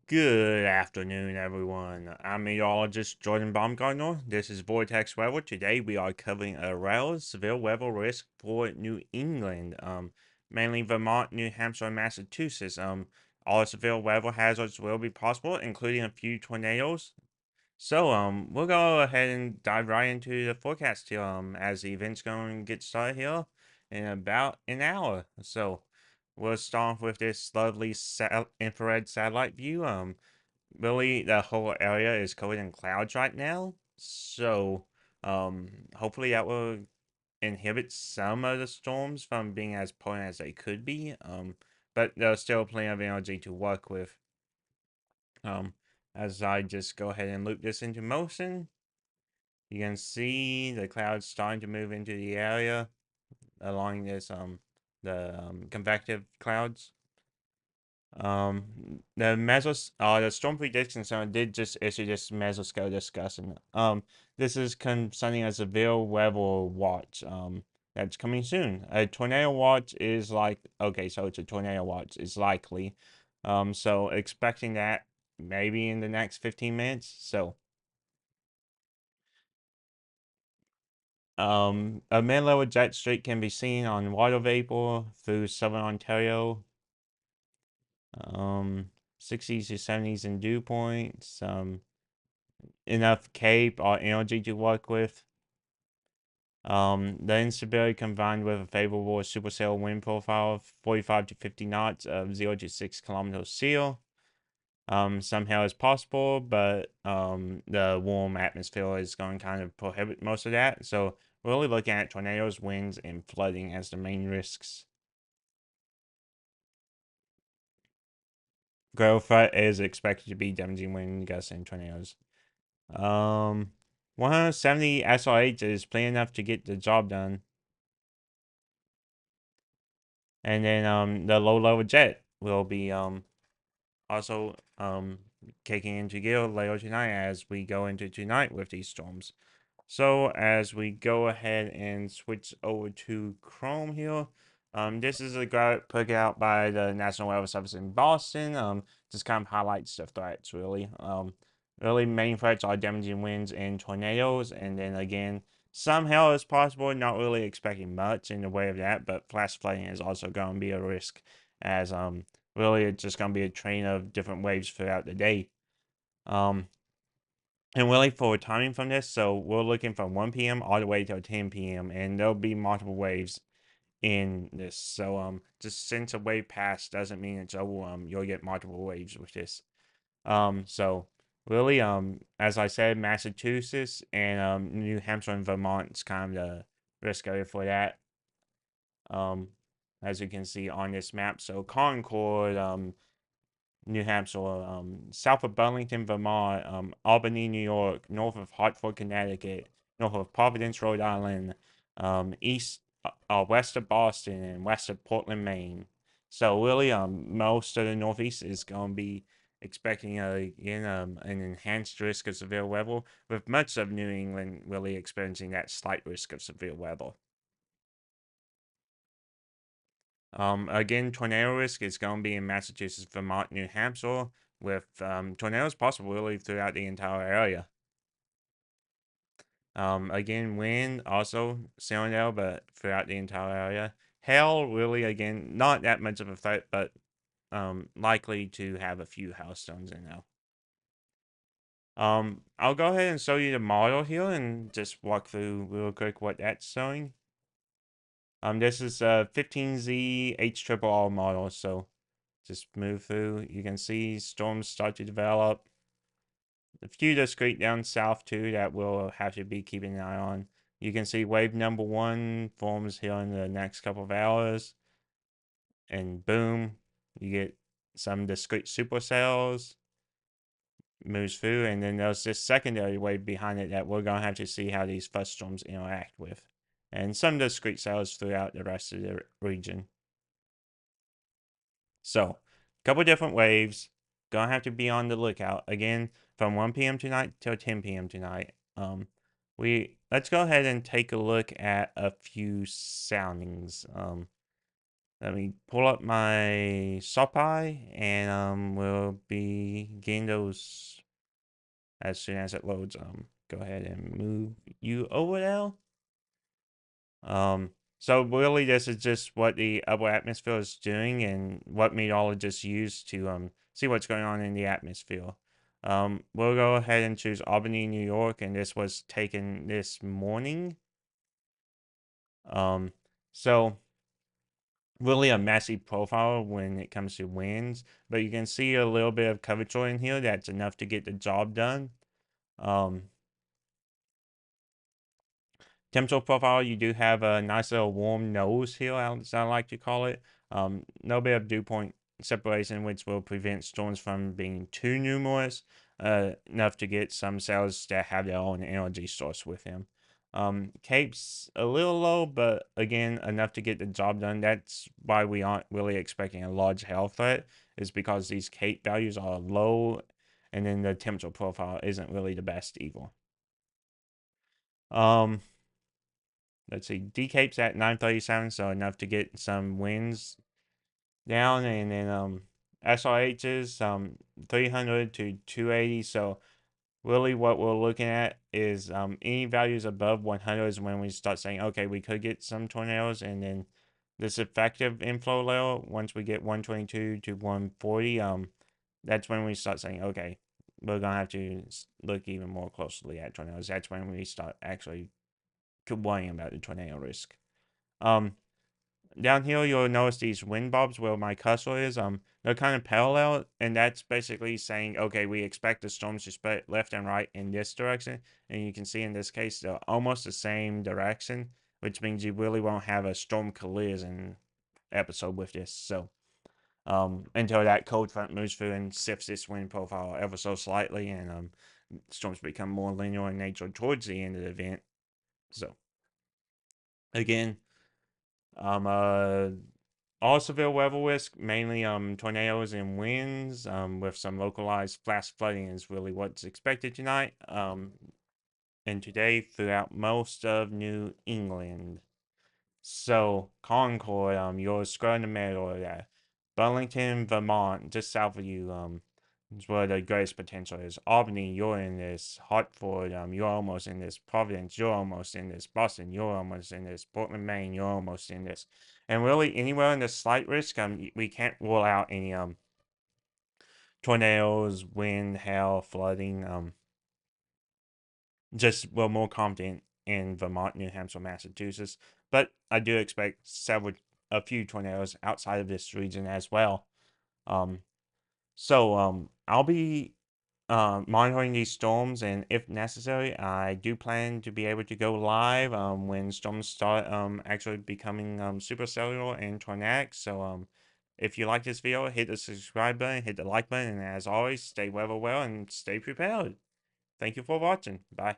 Good afternoon, everyone. I'm meteorologist Jordan Baumgartner. This is Vortex Weather. Today we are covering a rather severe weather risk for New England, mainly Vermont, New Hampshire, and Massachusetts. All severe weather hazards will be possible, including a few tornadoes. So, we'll go ahead and dive right into the forecast here, as the event's going to get started here in about an hour. So, we'll start off with this lovely infrared satellite view. Really, the whole area is covered in clouds right now. So, hopefully that will inhibit some of the storms from being as potent as they could be. But there's still plenty of energy to work with. Um, as I just go ahead and loop this into motion, you can see the clouds starting to move into the area along this convective clouds. The Storm Prediction Center did just issue this mesoscale discussion. This is concerning a severe weather watch. That's coming soon. A tornado watch is like, okay, so it's a tornado watch. It's likely. So expecting that maybe in the next 15 minutes. A mid-level jet streak can be seen on water vapor through southern Ontario. Um, 60s to 70s in dew points. Enough cape or energy to work with. The instability combined with a favorable supercell wind profile of 45 to 50 knots of 0 to 6 kilometers seal. Somehow is possible, but the warm atmosphere is going to kind of prohibit most of that. So we're really looking at tornadoes, winds, and flooding as the main risks. Growth threat is expected to be damaging wind gusts and tornadoes. Um, 170 SRH is plenty enough to get the job done. And then the low level jet will be also kicking into gear later tonight as we go into tonight with these storms. So as we go ahead and switch over to Chrome here, this is a graph put out by the National Weather Service in Boston. Just kind of highlights the threats really. Really main threats are damaging winds and tornadoes, and then again, some hail is possible. Not really expecting much in the way of that, but flash flooding is also going to be a risk, as really it's just going to be a train of different waves throughout the day. Um, and really for timing from this, so we're looking from 1 p.m. all the way till 10 p.m. and there'll be multiple waves in this. So just since a wave passed doesn't mean it's over. You'll get multiple waves with this. So really as I said, Massachusetts and New Hampshire and Vermont's kind of the risk area for that. Um, as you can see on this map. So Concord, New Hampshire, south of Burlington, Vermont, Albany, New York, north of Hartford, Connecticut, north of Providence, Rhode Island, west of Boston, and west of Portland, Maine. So really, most of the Northeast is going to be expecting an enhanced risk of severe weather, with much of New England really experiencing that slight risk of severe weather. Again, tornado risk is going to be in Massachusetts, Vermont, New Hampshire, with tornadoes possible really throughout the entire area. Again, wind also similar, but throughout the entire area. Hail really, again, not that much of a threat, but likely to have a few hailstones in there. I'll go ahead and show you the model here and just walk through real quick what that's showing. This is a 15Z H model, so just move through. You can see storms start to develop. A few discrete down south too that we'll have to be keeping an eye on. You can see wave number one forms here in the next couple of hours. And boom, you get some discrete supercells, moves through, and then there's this secondary wave behind it that we're going to have to see how these first storms interact with. And some discrete cells throughout the rest of the region. So, a couple different waves. Gonna have to be on the lookout again from 1 p.m. tonight till 10 p.m. tonight. We let's go ahead and take a look at a few soundings. Let me pull up my SoftPy and we'll be getting those as soon as it loads. Go ahead and move you over there. Um, so really, this is just what the upper atmosphere is doing, and what meteorologists use to see what's going on in the atmosphere. We'll go ahead and choose Albany, New York, and this was taken this morning. Um, so really a messy profile when it comes to winds, but you can see a little bit of curvature in here that's enough to get the job done. Um, Temperature profile, you do have a nice little warm nose here, as I like to call it. No bit of dew point separation, which will prevent storms from being too numerous, enough to get some cells that have their own energy source with them. Cape's a little low, but again, enough to get the job done. That's why we aren't really expecting a large hail threat, is because these Cape values are low, and then the temperature profile isn't really the best either. Um, let's see, D Cape's at 937, so enough to get some winds down, and then SRH is 300 to 280. So really, what we're looking at is any values above 100 is when we start saying, okay, we could get some tornadoes, and then this effective inflow level, once we get 122 to 140, that's when we start saying, okay, we're gonna have to look even more closely at tornadoes. That's when we start actually worrying about the tornado risk. Um, Down here, you'll notice these wind bobs where my cursor is. They're kind of parallel, and that's basically saying, okay, we expect the storms to spread left and right in this direction. And you can see in this case, they're almost the same direction, which means you really won't have a storm collision episode with this. So, until that cold front moves through and sifts this wind profile ever so slightly, and storms become more linear in nature towards the end of the event. So, again, all severe weather risk, mainly tornadoes and winds, with some localized flash flooding is really what's expected tonight. And today throughout most of New England. So Concord, you're square in the middle of that. Burlington, Vermont, just south of you, is where the greatest potential is. Albany, you're in this. Hartford, you're almost in this. Providence, you're almost in this. Boston, you're almost in this. Portland, Maine, you're almost in this. And really, anywhere in the slight risk, we can't rule out any tornadoes, wind, hail, flooding. Just we're more confident in Vermont, New Hampshire, Massachusetts, but I do expect a few tornadoes outside of this region as well. Um, I'll be monitoring these storms, and if necessary, I do plan to be able to go live when storms start actually becoming supercellular and tornadic. So if you like this video, hit the subscribe button, hit the like button, and as always, stay weather well and stay prepared. Thank you for watching. Bye.